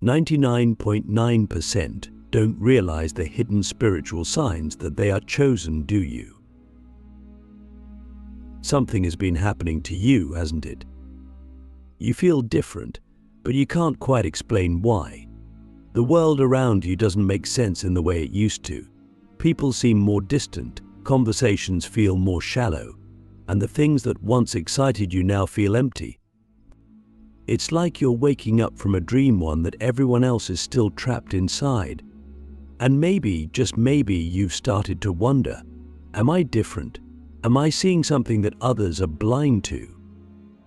99.9% don't realize the hidden spiritual signs that they are chosen, do you? Something has been happening to you, hasn't it? You feel different, but you can't quite explain why. The world around you doesn't make sense in the way it used to. People seem more distant, conversations feel more shallow, and the things that once excited you now feel empty. It's like you're waking up from a dream, one that everyone else is still trapped inside. And maybe, just maybe, you've started to wonder, am I different? Am I seeing something that others are blind to?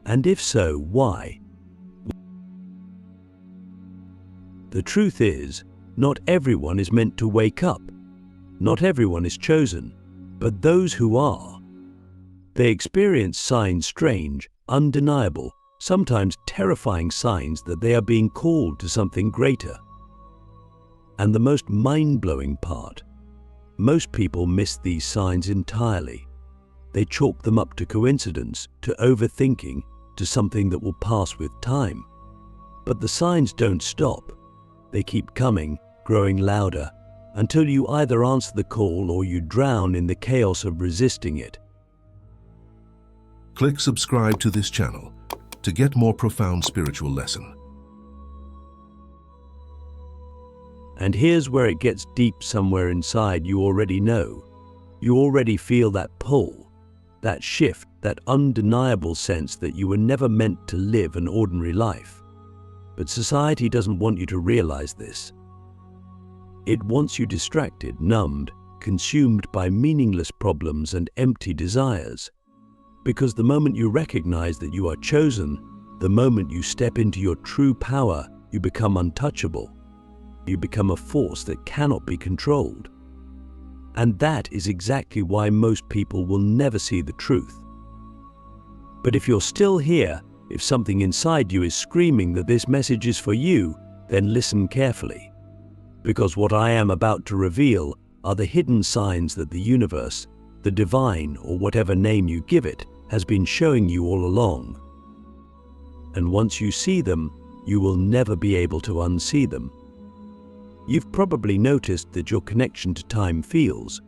And if so, why? The truth is, not everyone is meant to wake up. Not everyone is chosen, but those who are. They experience signs, strange, undeniable, sometimes terrifying signs that they are being called to something greater. And the most mind-blowing part, most people miss these signs entirely. They chalk them up to coincidence, to overthinking, to something that will pass with time. But the signs don't stop. They keep coming, growing louder, until you either answer the call or you drown in the chaos of resisting it. Click subscribe to this channel to get more profound spiritual lesson. And here's where it gets deep. Somewhere inside you already know. You already feel that pull, that shift, that undeniable sense that you were never meant to live an ordinary life. But society doesn't want you to realize this. It wants you distracted, numbed, consumed by meaningless problems and empty desires. Because the moment you recognize that you are chosen, the moment you step into your true power, you become untouchable. You become a force that cannot be controlled. And that is exactly why most people will never see the truth. But if you're still here, if something inside you is screaming that this message is for you, then listen carefully. Because what I am about to reveal are the hidden signs that the universe, the divine, or whatever name you give it, has been showing you all along. And once you see them, you will never be able to unsee them. You've probably noticed that your connection to time feels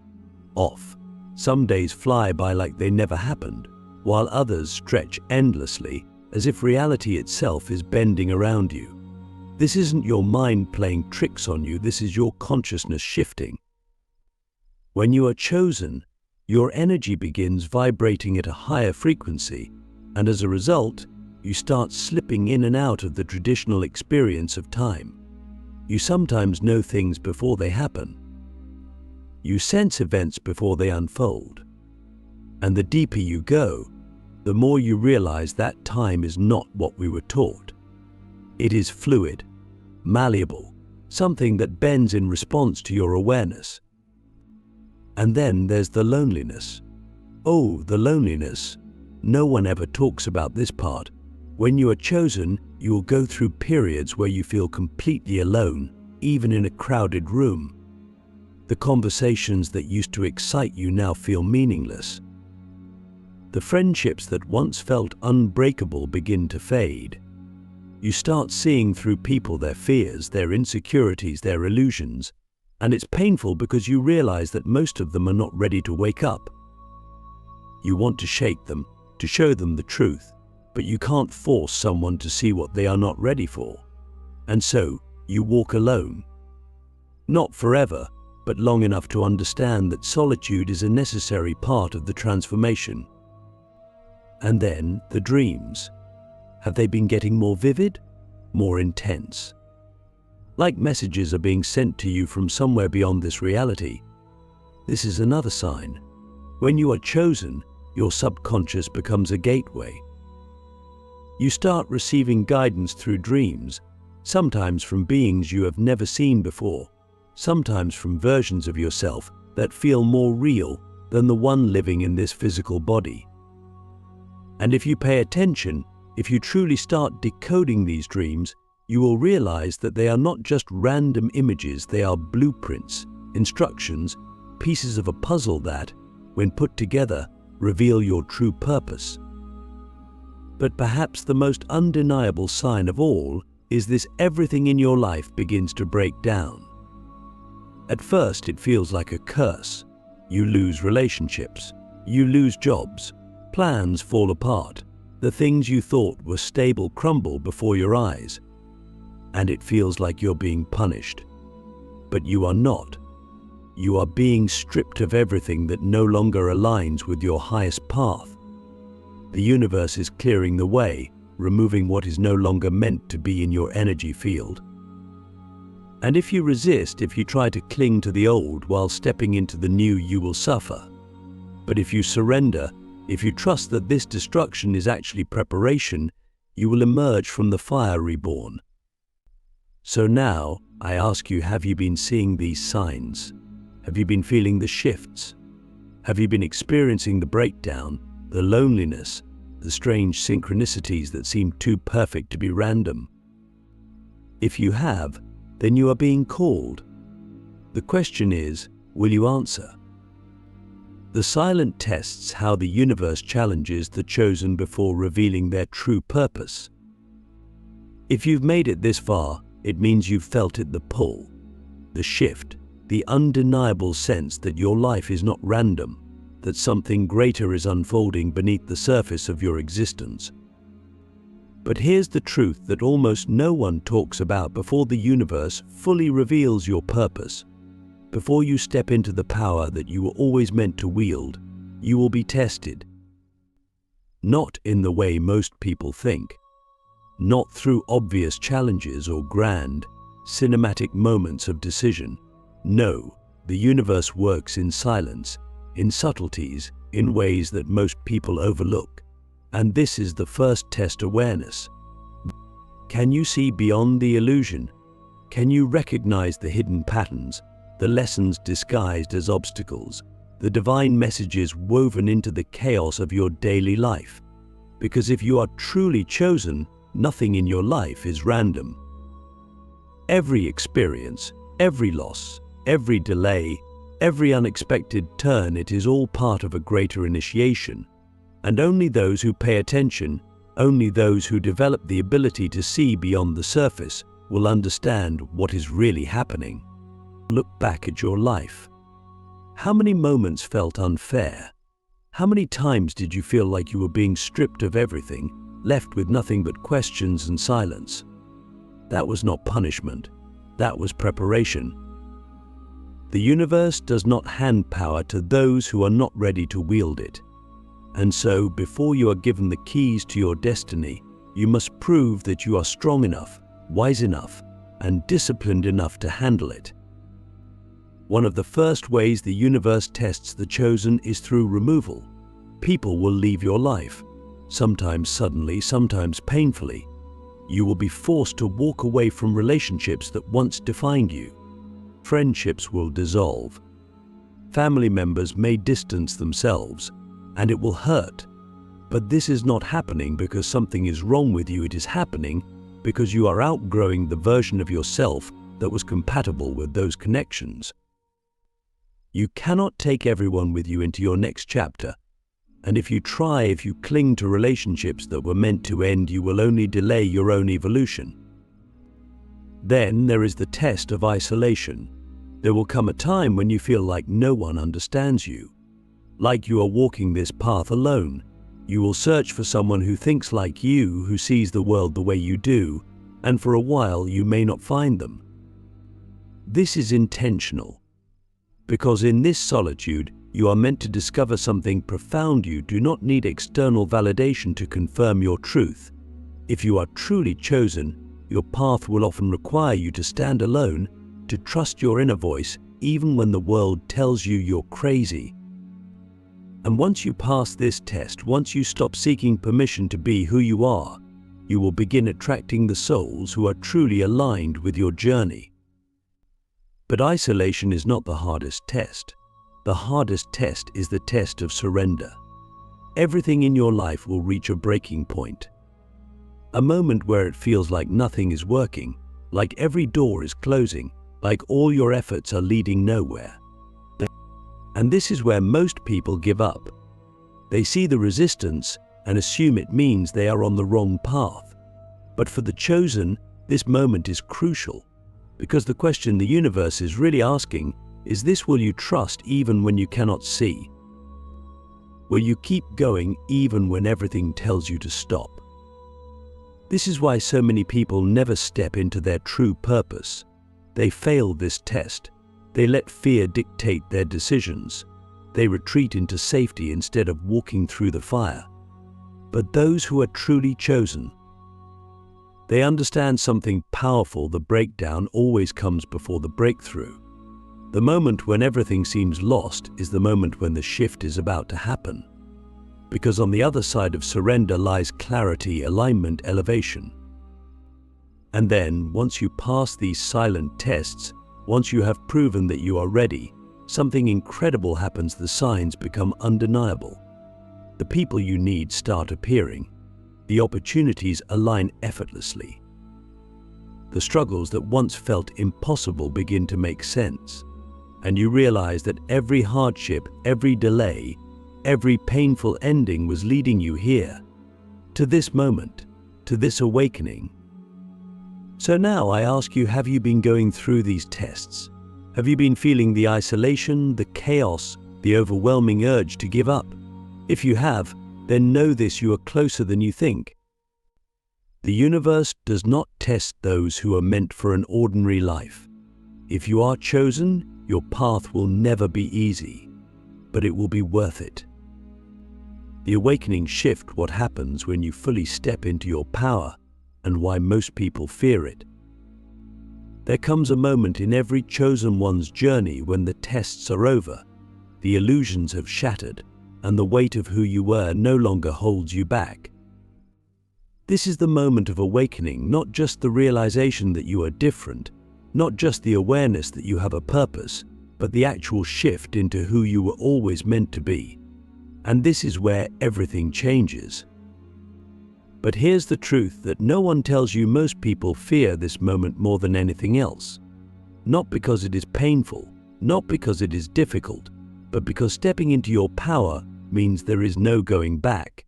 off. Some days fly by like they never happened, while others stretch endlessly, as if reality itself is bending around you. This isn't your mind playing tricks on you, this is your consciousness shifting. When you are chosen, your energy begins vibrating at a higher frequency, and as a result, you start slipping in and out of the traditional experience of time. You sometimes know things before they happen. You sense events before they unfold. And the deeper you go, the more you realize that time is not what we were taught. It is fluid, malleable, something that bends in response to your awareness. And then there's the loneliness. Oh, the loneliness. No one ever talks about this part. When you are chosen, you will go through periods where you feel completely alone, even in a crowded room. The conversations that used to excite you now feel meaningless. The friendships that once felt unbreakable begin to fade. You start seeing through people their fears, their insecurities, their illusions, and it's painful because you realize that most of them are not ready to wake up. You want to shake them, to show them the truth, but you can't force someone to see what they are not ready for. And so, you walk alone. Not forever, but long enough to understand that solitude is a necessary part of the transformation. And then, the dreams. Have they been getting more vivid? More intense? Like messages are being sent to you from somewhere beyond this reality. This is another sign. When you are chosen, your subconscious becomes a gateway. You start receiving guidance through dreams, sometimes from beings you have never seen before, sometimes from versions of yourself that feel more real than the one living in this physical body. And if you pay attention, if you truly start decoding these dreams, you will realize that they are not just random images, they are blueprints, instructions, pieces of a puzzle that, when put together, reveal your true purpose. But perhaps the most undeniable sign of all is this: everything in your life begins to break down. At first, it feels like a curse. You lose relationships, you lose jobs, plans fall apart, the things you thought were stable crumble before your eyes, and it feels like you're being punished. But you are not. You are being stripped of everything that no longer aligns with your highest path. The universe is clearing the way, removing what is no longer meant to be in your energy field. And if you resist, if you try to cling to the old while stepping into the new, you will suffer. But if you surrender, if you trust that this destruction is actually preparation, you will emerge from the fire reborn. So now, I ask you, have you been seeing these signs? Have you been feeling the shifts? Have you been experiencing the breakdown, the loneliness, the strange synchronicities that seem too perfect to be random? If you have, then you are being called. The question is, will you answer? The silent tests how the universe challenges the chosen before revealing their true purpose. If you've made it this far, it means you've felt it: the pull, the shift, the undeniable sense that your life is not random, that something greater is unfolding beneath the surface of your existence. But here's the truth that almost no one talks about before the universe fully reveals your purpose. Before you step into the power that you were always meant to wield, you will be tested. Not in the way most people think. Not through obvious challenges or grand, cinematic moments of decision. No, the universe works in silence, in subtleties, in ways that most people overlook. And this is the first test: awareness. Can you see beyond the illusion? Can you recognize the hidden patterns, the lessons disguised as obstacles, the divine messages woven into the chaos of your daily life? Because if you are truly chosen, nothing in your life is random. Every experience, every loss, every delay, every unexpected turn, it is all part of a greater initiation. And only those who pay attention, only those who develop the ability to see beyond the surface, will understand what is really happening. Look back at your life. How many moments felt unfair? How many times did you feel like you were being stripped of everything, left with nothing but questions and silence? That was not punishment. That was preparation. The universe does not hand power to those who are not ready to wield it. And so, before you are given the keys to your destiny, you must prove that you are strong enough, wise enough, and disciplined enough to handle it. One of the first ways the universe tests the chosen is through removal. People will leave your life, sometimes suddenly, sometimes painfully. You will be forced to walk away from relationships that once defined you. Friendships will dissolve. Family members may distance themselves, and it will hurt. But this is not happening because something is wrong with you. It is happening because you are outgrowing the version of yourself that was compatible with those connections. You cannot take everyone with you into your next chapter. And if you cling to relationships that were meant to end, you will only delay your own evolution. Then there is the test of isolation. There will come a time when you feel like no one understands you. Like you are walking this path alone. You will search for someone who thinks like you, who sees the world the way you do, and for a while you may not find them. This is intentional, because in this solitude, you are meant to discover something profound. You do not need external validation to confirm your truth. If you are truly chosen, your path will often require you to stand alone, to trust your inner voice, even when the world tells you you're crazy. And once you pass this test, once you stop seeking permission to be who you are, you will begin attracting the souls who are truly aligned with your journey. But isolation is not the hardest test. The hardest test is the test of surrender. Everything in your life will reach a breaking point. A moment where it feels like nothing is working, like every door is closing, like all your efforts are leading nowhere. And this is where most people give up. They see the resistance and assume it means they are on the wrong path. But for the chosen, This moment is crucial, because the question the universe is really asking is this: will you trust even when you cannot see? Will you keep going even when everything tells you to stop? This is why so many people never step into their true purpose. They fail this test. They let fear dictate their decisions. They retreat into safety instead of walking through the fire. But those who are truly chosen, they understand something powerful: the breakdown always comes before the breakthrough. The moment when everything seems lost is the moment when the shift is about to happen. Because on the other side of surrender lies clarity, alignment, elevation. And then, once you pass these silent tests, once you have proven that you are ready, something incredible happens. The signs become undeniable. The people you need start appearing. The opportunities align effortlessly. The struggles that once felt impossible begin to make sense. And you realize that every hardship, every delay, every painful ending was leading you here, to this moment, to this awakening. So now I ask you, have you been going through these tests? Have you been feeling the isolation, the chaos, the overwhelming urge to give up? If you have, then know this: you are closer than you think. The universe does not test those who are meant for an ordinary life. If you are chosen, your path will never be easy, but it will be worth it. The awakening shift, what happens when you fully step into your power, and why most people fear it. There comes a moment in every chosen one's journey when the tests are over, the illusions have shattered, and the weight of who you were no longer holds you back. This is the moment of awakening, not just the realization that you are different, not just the awareness that you have a purpose, but the actual shift into who you were always meant to be. And this is where everything changes. But here's the truth that no one tells you: most people fear this moment more than anything else. Not because it is painful, not because it is difficult, but because stepping into your power means there is no going back.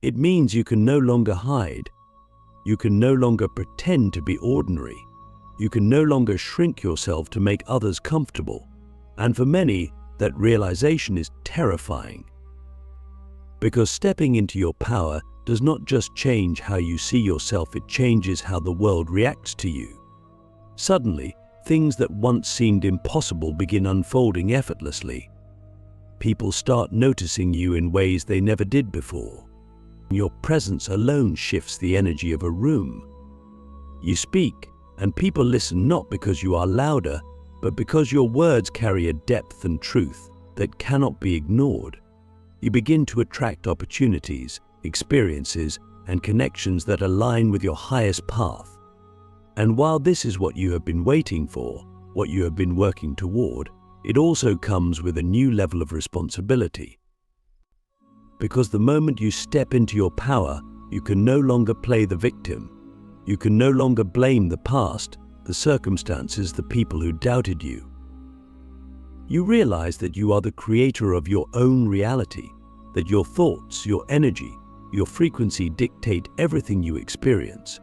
It means you can no longer hide. You can no longer pretend to be ordinary. You can no longer shrink yourself to make others comfortable. And for many, that realization is terrifying. Because stepping into your power does not just change how you see yourself, it changes how the world reacts to you. Suddenly, things that once seemed impossible begin unfolding effortlessly. People start noticing you in ways they never did before. Your presence alone shifts the energy of a room. You speak, and people listen not because you are louder, but because your words carry a depth and truth that cannot be ignored. You begin to attract opportunities, experiences, and connections that align with your highest path. And while this is what you have been waiting for, what you have been working toward, it also comes with a new level of responsibility. Because the moment you step into your power, you can no longer play the victim. You can no longer blame the past, the circumstances, the people who doubted you. You realize that you are the creator of your own reality, that your thoughts, your energy, your frequency dictate everything you experience.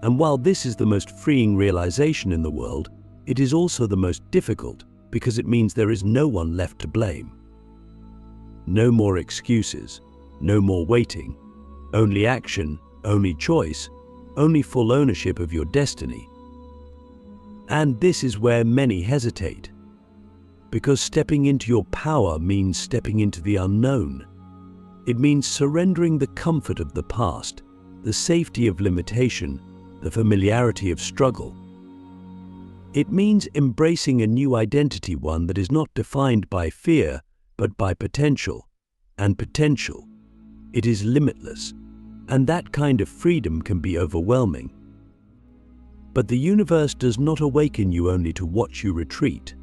And while this is the most freeing realization in the world, it is also the most difficult, because it means there is no one left to blame. No more excuses, no more waiting, only action, only choice, only full ownership of your destiny. And this is where many hesitate, because stepping into your power means stepping into the unknown. It means surrendering the comfort of the past, the safety of limitation, the familiarity of struggle. It means embracing a new identity, one that is not defined by fear, but by potential. And potential, it is limitless, and that kind of freedom can be overwhelming. But the universe does not awaken you only to watch you retreat.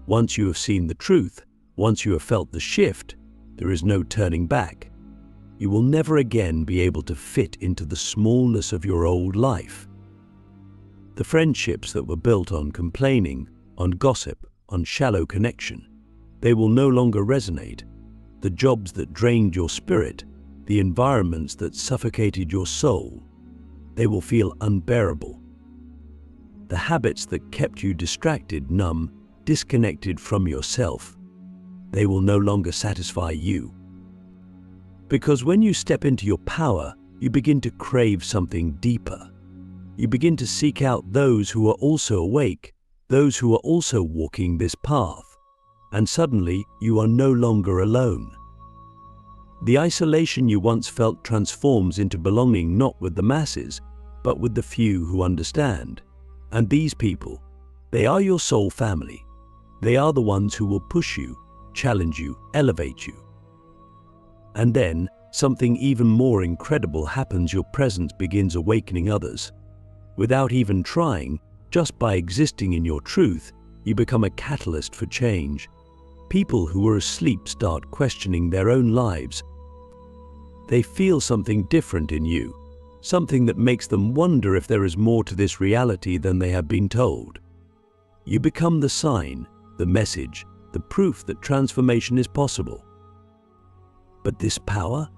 Once you have seen the truth, once you have felt the shift, there is no turning back. You will never again be able to fit into the smallness of your old life. The friendships that were built on complaining, on gossip, on shallow connection, they will no longer resonate. The jobs that drained your spirit, the environments that suffocated your soul, They will feel unbearable. The habits that kept you distracted, numb, disconnected from yourself, they will no longer satisfy you. Because when you step into your power, you begin to crave something deeper. You begin to seek out those who are also awake, those who are also walking this path, and suddenly you are no longer alone. The isolation you once felt transforms into belonging not with the masses, but with the few who understand. And these people, they are your soul family. They are the ones who will push you, challenge you, elevate you. And then, something even more incredible happens. Your presence begins awakening others. Without even trying, just by existing in your truth, you become a catalyst for change. People who were asleep start questioning their own lives. They feel something different in you, something that makes them wonder if there is more to this reality than they have been told. You become the sign, the message, the proof that transformation is possible. But this power,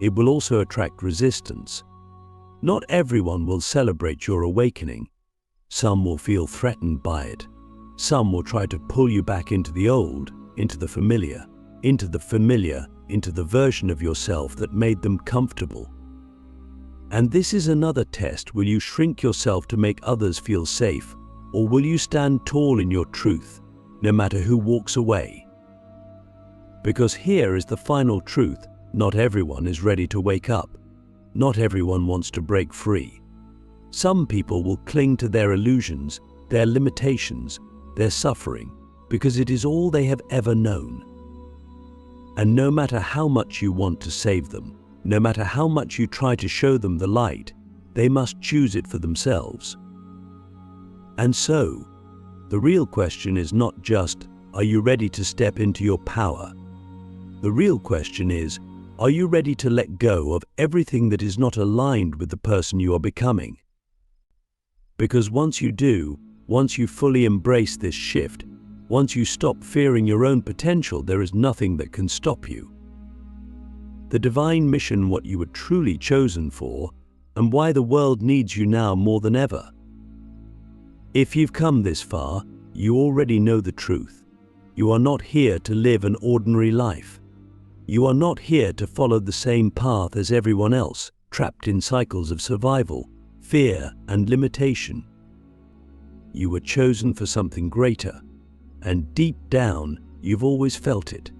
it will also attract resistance. Not everyone will celebrate your awakening. Some will feel threatened by it. Some will try to pull you back into the old, into the familiar, into the version of yourself that made them comfortable. And this is another test. Will you shrink yourself to make others feel safe, or will you stand tall in your truth, no matter who walks away? Because here is the final truth. Not everyone is ready to wake up. Not everyone wants to break free. Some people will cling to their illusions, their limitations, their suffering, because it is all they have ever known. And no matter how much you want to save them, no matter how much you try to show them the light, they must choose it for themselves. And so, the real question is not just, are you ready to step into your power? The real question is, are you ready to let go of everything that is not aligned with the person you are becoming? Because once you do, once you fully embrace this shift, once you stop fearing your own potential, there is nothing that can stop you. The divine mission, what you were truly chosen for, and why the world needs you now more than ever. If you've come this far, you already know the truth. You are not here to live an ordinary life. You are not here to follow the same path as everyone else, trapped in cycles of survival, fear, and limitation. You were chosen for something greater, and deep down, you've always felt it.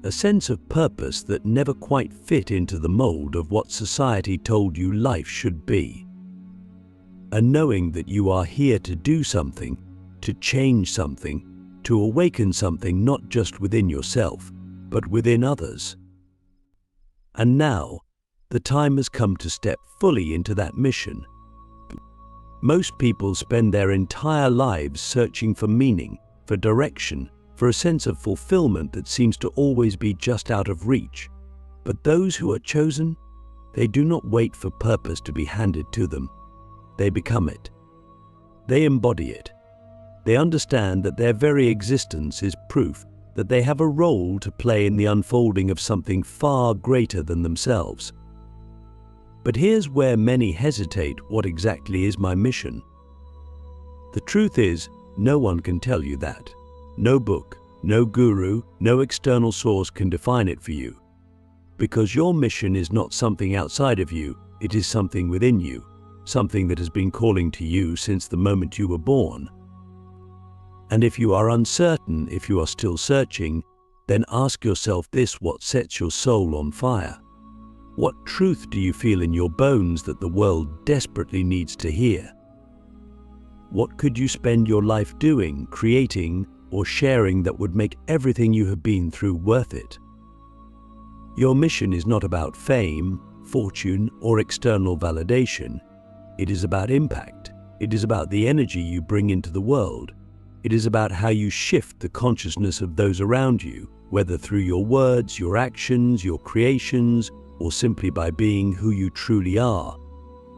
A sense of purpose that never quite fit into the mold of what society told you life should be. A knowing that you are here to do something, to change something, to awaken something not just within yourself, but within others. And now, the time has come to step fully into that mission. Most people spend their entire lives searching for meaning, for direction, for a sense of fulfillment that seems to always be just out of reach. But those who are chosen, they do not wait for purpose to be handed to them. They become it. They embody it. They understand that their very existence is proof that they have a role to play in the unfolding of something far greater than themselves. But here's where many hesitate. What exactly is my mission? The truth is, no one can tell you that. No book, no guru, no external source can define it for you. Because your mission is not something outside of you, it is something within you, something that has been calling to you since the moment you were born. And if you are uncertain, if you are still searching, then ask yourself this: what sets your soul on fire? What truth do you feel in your bones that the world desperately needs to hear? What could you spend your life doing, creating, or sharing that would make everything you have been through worth it? Your mission is not about fame, fortune, or external validation. It is about impact. It is about the energy you bring into the world. It is about how you shift the consciousness of those around you, whether through your words, your actions, your creations, or simply by being who you truly are.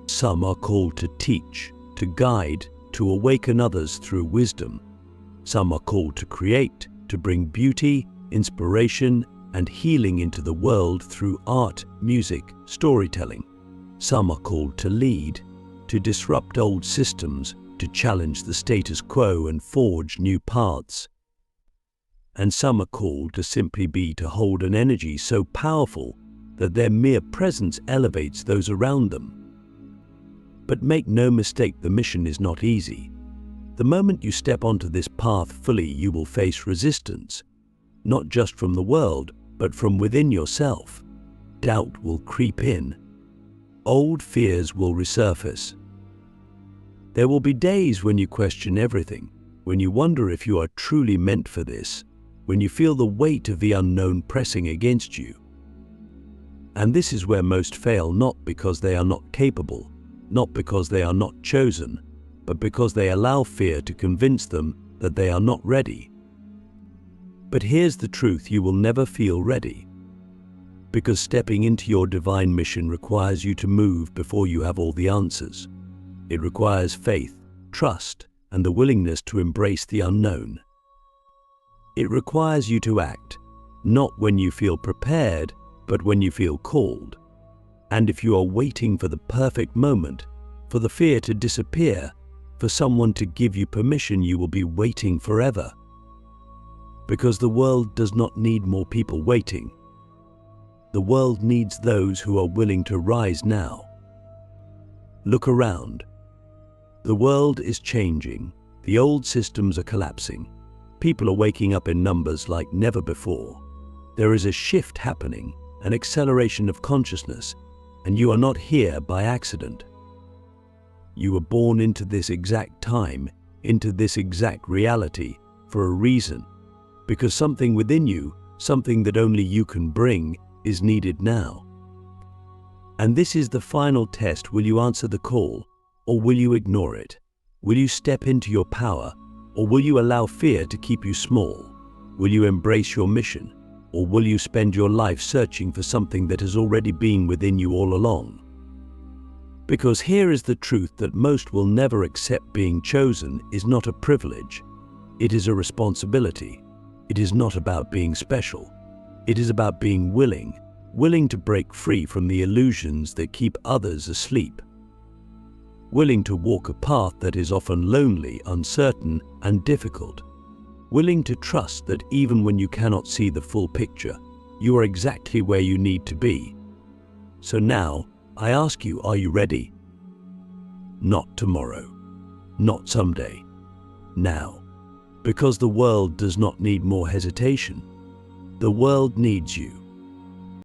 Some are called to teach, to guide, to awaken others through wisdom. Some are called to create, to bring beauty, inspiration, and healing into the world through art, music, storytelling. Some are called to lead, to disrupt old systems, to challenge the status quo and forge new paths. And some are called to simply be, to hold an energy so powerful that their mere presence elevates those around them. But make no mistake, the mission is not easy. The moment you step onto this path fully, you will face resistance, not just from the world, but from within yourself. Doubt will creep in. Old fears will resurface. There will be days when you question everything, when you wonder if you are truly meant for this, when you feel the weight of the unknown pressing against you. And this is where most fail, not because they are not capable, not because they are not chosen, but because they allow fear to convince them that they are not ready. But here's the truth: you will never feel ready. Because stepping into your divine mission requires you to move before you have all the answers. It requires faith, trust, and the willingness to embrace the unknown. It requires you to act, not when you feel prepared, but when you feel called. And if you are waiting for the perfect moment, for the fear to disappear, for someone to give you permission, you will be waiting forever. Because the world does not need more people waiting. The world needs those who are willing to rise now. Look around. The world is changing. The old systems are collapsing. People are waking up in numbers like never before. There is a shift happening, an acceleration of consciousness, and you are not here by accident. You were born into this exact time, into this exact reality, for a reason, because something within you, something that only you can bring, is needed now. And this is the final test. Will you answer the call, or will you ignore it? Will you step into your power, or will you allow fear to keep you small? Will you embrace your mission, or will you spend your life searching for something that has already been within you all along? Because here is the truth that most will never accept: being chosen is not a privilege. It is a responsibility. It is not about being special. It is about being willing to break free from the illusions that keep others asleep. Willing to walk a path that is often lonely, uncertain, and difficult. Willing to trust that even when you cannot see the full picture, you are exactly where you need to be. So now, I ask you, are you ready? Not tomorrow, not someday, now. Because the world does not need more hesitation. The world needs you.